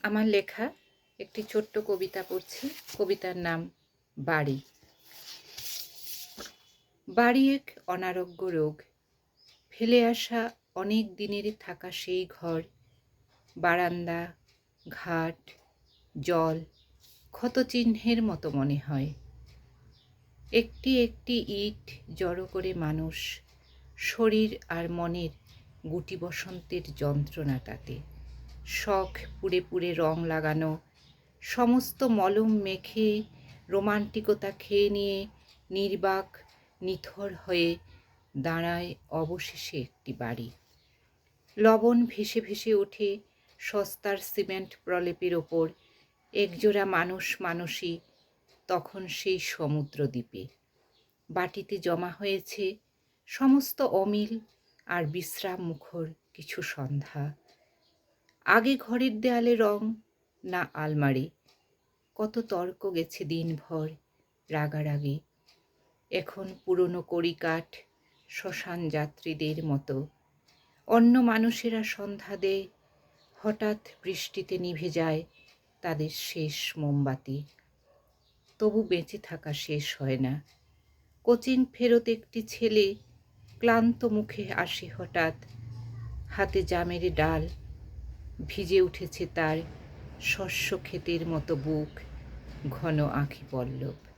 আমার লেখা একটি ছোট্ট কবিতা পড়ছি। কবিতার নাম বাড়ি। বাড়ি এক অনারোগ্য রোগ, ফেলে আসা অনেক দিনের থাকা সেই ঘর, বারান্দা, ঘাট, জল ক্ষতচিহ্নের মতো মনে হয়। একটি একটি ইট জড়ো করে মানুষ, শরীর আর মনের গুটি বসন্তের যন্ত্রণা তাতে। শখ পুড়ে পুড়ে রং লাগানো, সমস্ত মলম মেখে রোমান্টিকতা খেয়ে নিয়ে নির্বাক নিথর হয়ে দাঁড়ায় অবশেষে একটি বাড়ি। লবণ ভেসে ভেসে ওঠে সস্তার সিমেন্ট প্রলেপের ওপর, একজোড়া মানুষই তখন সেই সমুদ্র দ্বীপে। বাটিতে জমা হয়েছে সমস্ত অমিল আর বিশ্রাম মুখর কিছু সন্ধ্যা। আগে ঘরের দেয়ালে রং না আলমারি, কত তর্ক গেছে দিনভর রাগারাগি। এখন পুরনো কড়িকাঠ শ্মশান যাত্রীদের মতো। অন্য মানুষেরা সন্ধ্যা দেয়, হঠাৎ বৃষ্টিতে নিভে যায় তাদের শেষ মোমবাতি। তবু বেঁচে থাকা শেষ হয় না। কোচিং ফেরত একটি ছেলে ক্লান্ত মুখে আসে হঠাৎ, হাতে জামের ডাল, ভিজে উঠেছে তার শস্য ক্ষেতের মতো বুক, ঘন আঁখি পল্লব।